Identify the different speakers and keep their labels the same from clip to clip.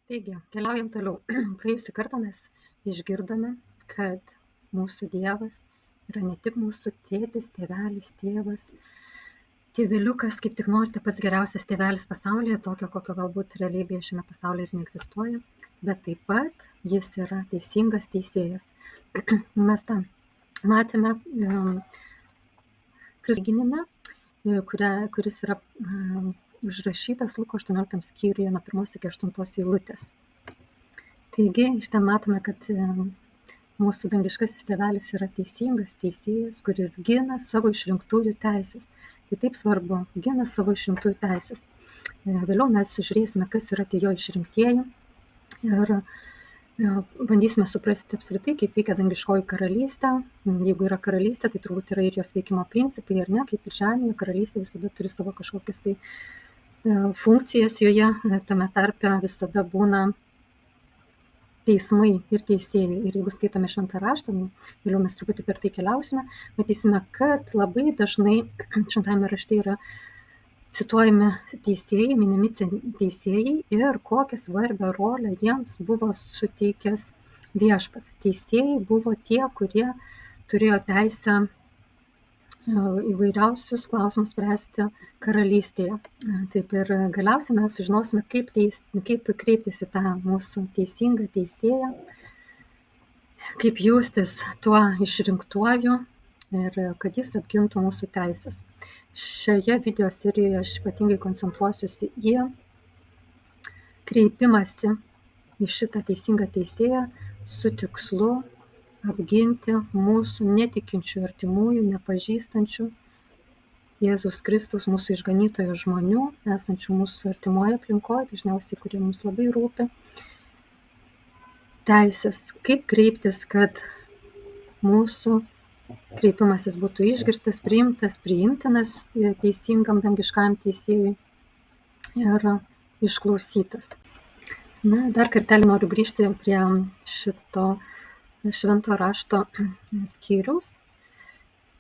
Speaker 1: Taigi, keliaujam toliau. Praėjusį kartą mes išgirdome, kad mūsų Dievas yra ne tik mūsų tėtis, tėvelis, tėvas, tėveliukas, kaip tik norite, pats geriausias tėvelis pasaulyje, tokio, kokio galbūt realybėje šiame pasaulyje ir neegzistuoja, bet taip pat jis yra teisingas teisėjas. Mes tą matėme Kristus kuris yra užrašytas Luko 18 skyriuje nuo 1 iki 8 eilutės. Taigi, iš ten matome, kad mūsų dangiškasis tėvelis yra teisingas teisėjas, kuris gina savo išrinktųjų teisės. Tai taip svarbu, gina savo išrinktųjų teisės. Vėliau mes žiūrėsime, kas yra tie jo išrinktieji ir bandysime suprasti apskritai, kaip veikia dangiškoji karalystė. Jeigu yra karalystė, tai turbūt yra ir jos veikimo principai, ar ne, kaip ir žemėje, karalystė visada turi savo kažkokias tai funkcijas joje, tame tarpe visada būna teismai ir teisėjai. Ir jeigu skaitome šventą raštą, vėliau mes truputį per tai keliausime, matysime, kad labai dažnai šventame rašte yra cituojami teisėjai, minimi teisėjai ir kokią svarbią rolę jiems buvo suteikęs viešpats. Teisėjai buvo tie, kurie turėjo teisę įvairiausius klausimus spręsti karalystėje. Taip ir galiausiai mes sužinosime, kaip kreiptis į tą mūsų teisingą teisėją, kaip jaustis tuo išrinktuoju ir kad jis apgintų mūsų teisės. Šioje video serijoje aš ypatingai koncentruosiuosi į kreipimąsi į šitą teisingą teisėją su tikslu apginti mūsų netikinčių artimųjų, nepažįstančių Jėzaus Kristaus, mūsų išganytojo žmonių, esančių mūsų artimoje aplinkoje, dažniausiai, kurie mums labai rūpi, teisės, kaip kreiptis, kad mūsų kreipimasis būtų išgirtas, priimtas, priimtinas teisingam dangiškam teisėjui ir išklausytas. Na, dar kartelį noriu grįžti prie šito švento rašto skyriaus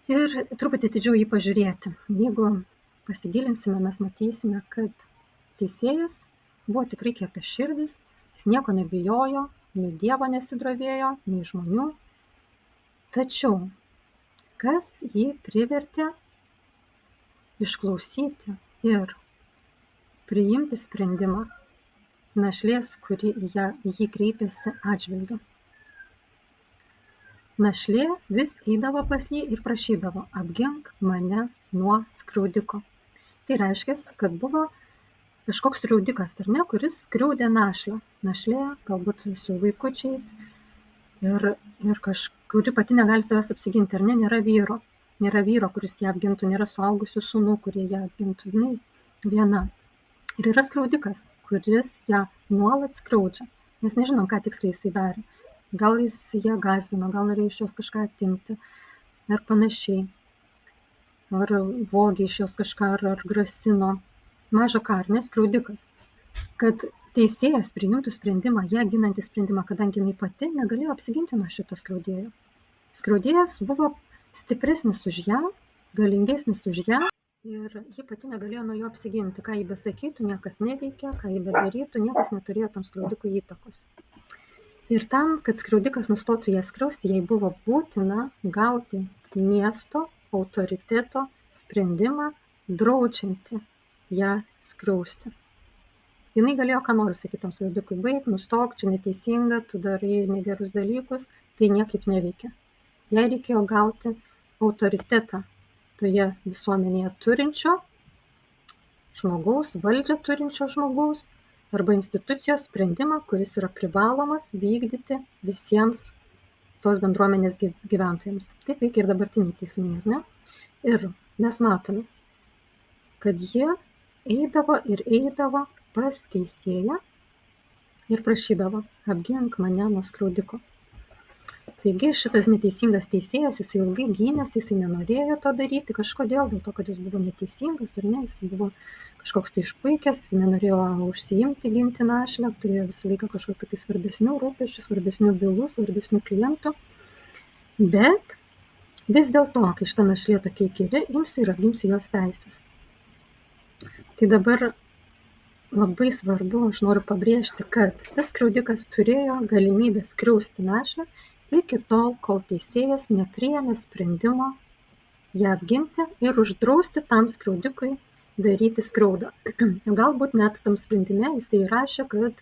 Speaker 1: ir truputį atidžiau jį pažiūrėti. Jeigu pasigilinsime, mes matysime, kad teisėjas buvo tikrai kietas širdis, jis nieko nebijojo, nei Dievo nesidrovėjo, nei žmonių. Tačiau, kas jį privertė išklausyti ir priimti sprendimą našlės, kuri į jį kreipėsi atžvilgiu. Našlė vis eidavo pas jį ir prašydavo: apgink mane nuo skriaudiko. Tai reiškia, kad buvo kažkoks skriaudikas, ar ne, kuris skriaudė našlę. Našlė galbūt su vaikučiais ir kuri pati negali savęs apsiginti, ar ne, nėra vyro. Nėra vyro, kuris ją apgintų, nėra suaugusių sūnų, kurie ją apgintų. Jinai viena. Ir yra skriaudikas, kuris ją nuolat skriaudžia. Mes nežinom, ką tiksliai jisai darė. Gal jis ją gąsdino, gal norėjo iš jos kažką atimti, ar panašiai. Ar vogė iš jos kažką, ar grasino. Maža ką, ar ne, skriaudikas. Kad teisėjas priimtų sprendimą, ją ginantį sprendimą, kadangi jinai pati negalėjo apsiginti nuo šito skriaudėjo. Skriaudėjas buvo stipresnis už ją, galingesnis už ją ir ji pati negalėjo nuo jo apsiginti. Ką ji besakytų, niekas neveikia, ką ji bedarytų, niekas neturėjo tam skriaudikui įtakos. Ir tam, kad skriaudikas nustotų ją skriausti, jai buvo būtina gauti miesto autoriteto sprendimą draudžiantį ją skriausti. Jinai galėjo ką nors sakyti tam skriaudikui: baik, nustok, čia neteisinga, tu darai negerus dalykus, tai niekaip neveikia. Jai reikėjo gauti autoritetą toje visuomenėje turinčio žmogaus, valdžią turinčio žmogaus, arba institucijos sprendimą, kuris yra privalomas vykdyti visiems tos bendruomenės gyventojams. Taip veikia ir dabartiniai teismai, ar ne? Ir mes matome, kad jie eidavo pas teisėją ir prašydavo: apgink mane nuo skriaudiko. Taigi šitas neteisingas teisėjas, jis ilgai gynėsi, jis nenorėjo to daryti kažkodėl, dėl to, kad jis buvo neteisingas, ar ne, jis buvo kažkoks tai išpuikęs, nenorėjo užsiimti ginti našlę, turėjo visą laiką kažkokių tai svarbesnių rūpesčių, svarbesnių bylų, svarbesnių klientų. Bet vis dėlto, kai šita našlė tokia įkyri, imsiu ir apginsiu jos teisės. Tai dabar labai svarbu, aš noriu pabrėžti, kad tas skriaudikas turėjo galimybę skriausti našlę iki tol, kol teisėjas nepriėmė sprendimo ją apginti ir uždrausti tam skriaudikui daryti skriaudą. Galbūt net tam sprendime jisai įrašė, kad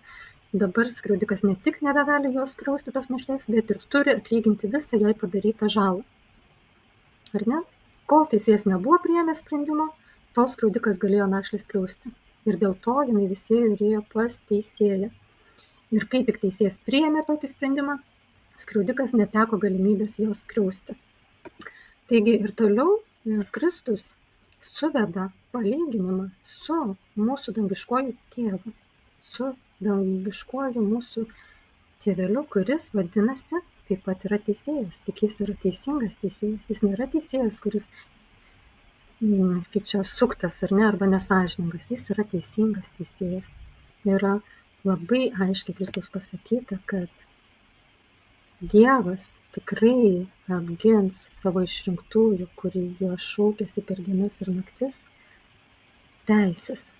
Speaker 1: dabar skriaudikas ne tik nebegali jos skriausti tos našlės, bet ir turi atlyginti visą jai padarytą žalą. Ar ne? Kol teisėjas nebuvo priėmęs sprendimo, tol skriaudikas galėjo našlę skriausti. Ir dėl to jinai visi ėjo pas teisėją. Ir kai tik teisėjas priėmė tokį sprendimą, skriaudikas neteko galimybės jos skriausti. Taigi ir toliau Kristus suveda palyginimą su mūsų dangiškuoju tėvu, su dangiškuoju mūsų tėveliu, kuris vadinasi taip pat yra teisėjas, tik jis yra teisingas teisėjas. Jis nėra teisėjas, kuris kaip čia suktas ar ne, arba nesąžiningas. Jis yra teisingas teisėjas. Yra labai aiškiai Kristaus pasakyta, kad Dievas tikrai apgins savo išrinktųjų, kurie jo šaukiasi per dienas ir naktis, teisės.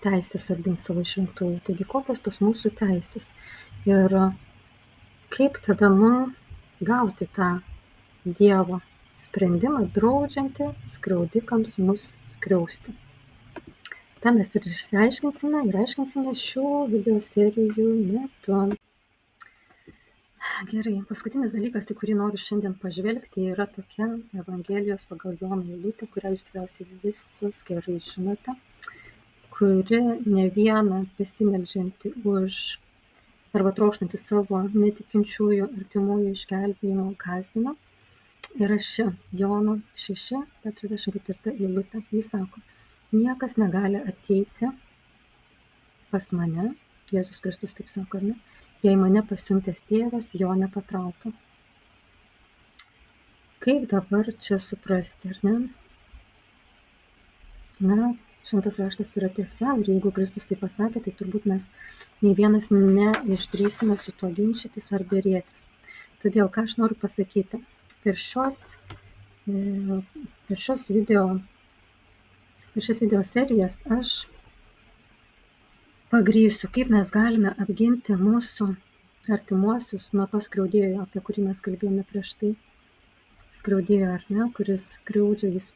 Speaker 1: Teisės apgins savo išrinktųjų. Taigi kokios tos mūsų teisės? Ir kaip tada mums gauti tą Dievo sprendimą draudžiantį skriaudikams mus skriausti? tą mes ir išsiaiškinsime ir aiškinsimės šių video serijų metu. Gerai, paskutinis dalykas, į kurį noriu šiandien pažvelgti, yra tokia Evangelijos pagal Joną eilutė, kurią jūs tikriausiai visus gerai žinote, kuri ne vieną besimeldžiantį už arba trokštantį savo netikinčiųjų artimųjų išgelbėjimo gąsdina. Yra ši Jono 6:44 eilutė. Jis sako: niekas negali ateiti pas mane, Jėzus Kristus taip sako, ar ne, jei mane pasiuntęs tėvas jo nepatraukia. Kaip dabar čia suprasti, ar ne? Na, šventas raštas yra tiesa ir jeigu Kristus tai pasakė, tai turbūt mes nei vienas neišdrįsime su tuo ginčytis ar dėrėtis. Todėl, ką aš noriu pasakyti, per šias video serijas aš pagrįsiu, kaip mes galime apginti mūsų artimuosius nuo to skriaudėjo, apie kurį mes kalbėjome prieš tai. Skriaudėjo, ar ne, kuris skriaudžia, jis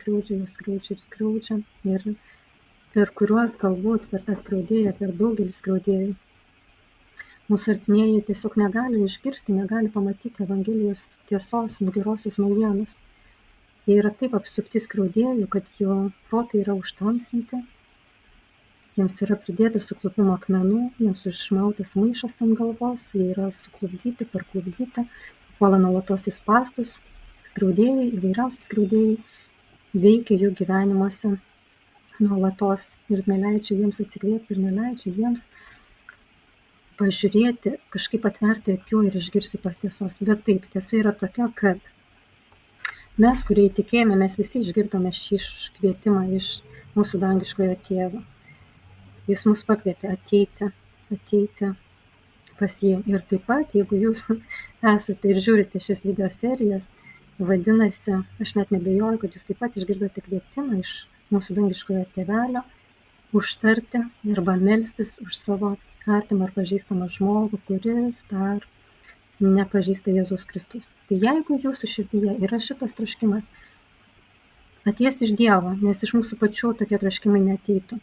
Speaker 1: skriaudžia ir per kuriuos galbūt per tą skriaudėją, per daugelį skriaudėjų mūsų artimieji tiesiog negali išgirsti, negali pamatyti Evangelijos tiesos, gerosios naujienos. Jie yra taip apsupti skriaudėjų, kad jų protai yra užtamsinti, jiems yra pridėta suklupimo akmenų, jiems užmautas maišas ant galvos, jie yra suklupdyti, parklupdyti, puola nuolatos į spąstus. Skriaudėjai, įvairiausi skriaudėjai veikia jų gyvenimuose nuolatos ir neleidžia jiems atsikvėpti ir neleidžia jiems pažiūrėti, kažkaip atverti akių ir išgirsti tos tiesos. Bet taip, tiesa yra tokia, kad mes, kurie įtikėjome, mes visi išgirdome šį kvietimą iš mūsų dangiškojo tėvo. Jis mus pakvietė ateiti pas jį. Ir taip pat, jeigu jūs esate ir žiūrite šias video serijas, vadinasi, aš net nebejoju, kad jūs taip pat išgirdote kvietimą iš mūsų dangiškojo tėvelio užtarti arba melstis už savo artimą ar pažįstamą žmogų, kuris dar nepažįsta Jėzaus Kristus. Tai jeigu jūsų širdyje yra šitas troškimas, atėjęs iš Dievo, nes iš mūsų pačių tokie troškimai neateitų.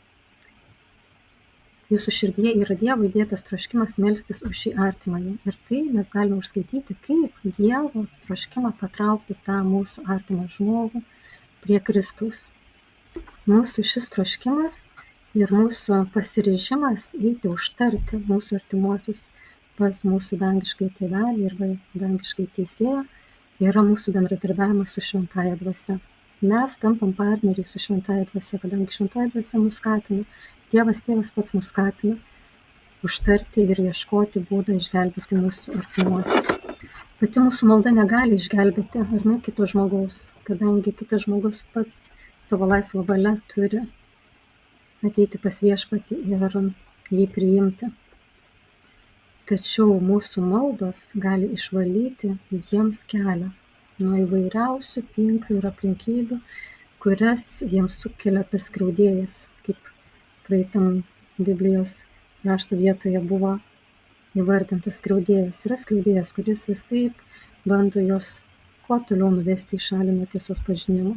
Speaker 1: Jūsų širdyje yra Dievo įdėtas troškimas melstis už šį artimąjį. Ir tai mes galime užskaityti, kaip Dievo troškimą patraukti tą mūsų artimą žmogų prie Kristaus. Mūsų šis troškimas ir mūsų pasiryžimas eiti užtarti mūsų artimuosius pas mūsų dangiškai tėvelį ir dangiškai teisėją yra mūsų bendradarbiavimas su šventąja dvasia. Mes tampam partneriai su šventąja dvasia, kadangi šventoji dvasia mus skatina. Dievas tėvas pats mus skatina užtarti ir ieškoti būdą išgelbėti mūsų artimuosius. Pati mūsų malda negali išgelbėti, ar ne, kito žmogaus, kadangi kitas žmogus pats savo laisvą valią turi ateiti pas viešpatį ir jį priimti. Tačiau mūsų maldos gali išvalyti jiems kelią nuo įvairiausių pinklių ir aplinkybių, kurias jiems sukelia tas skriaudėjas, kaip praeitam Biblijos rašto vietoje buvo įvardintas skriaudėjas. Yra skriaudėjas, kuris visaip bando jos kuo toliau nuvesti į šalį nuo tiesos pažinimo.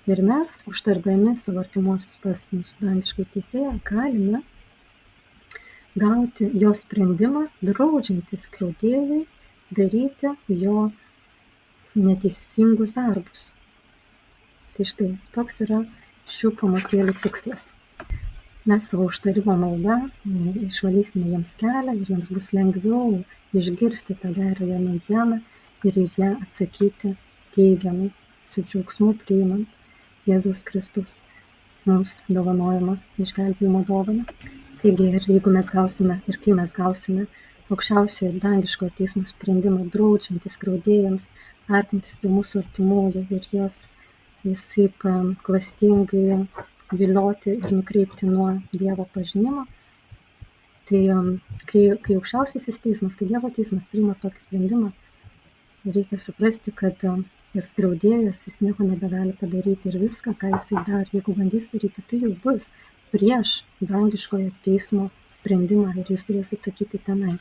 Speaker 1: Ir mes, užtardami savo artimuosius pas mūsų dangišką teisėją, galime gauti jo sprendimą, draudžiantį skriaudėjui daryti jo neteisingus darbus. Tai štai, toks yra šių pamokėlių tikslas. Mes savo užtarimo malda išvalysime jiems kelią ir jiems bus lengviau išgirsti tą gerąją naujieną ir į ją atsakyti teigiamai, su džiaugsmu priimant Jėzaus Kristus mums dovanojama išgelbėjimo dovaną. Taigi, ir jeigu mes gausime, ir kai mes gausime aukščiausiojo dangiškojo teismo sprendimą draudžiantį skriaudėjams artintis prie mūsų artimųjų ir juos visaip klastingai vilioti ir nukreipti nuo Dievo pažinimo, tai kai aukščiausiasis teismas, kai Dievo teismas priima tokį sprendimą, reikia suprasti, kad tas skriaudėjas, jis nieko nebegali padaryti ir viską, ką jisai dar, jeigu bandys daryti, tai jau bus prieš dangiškojo teismo sprendimą ir jis turės atsakyti tenai.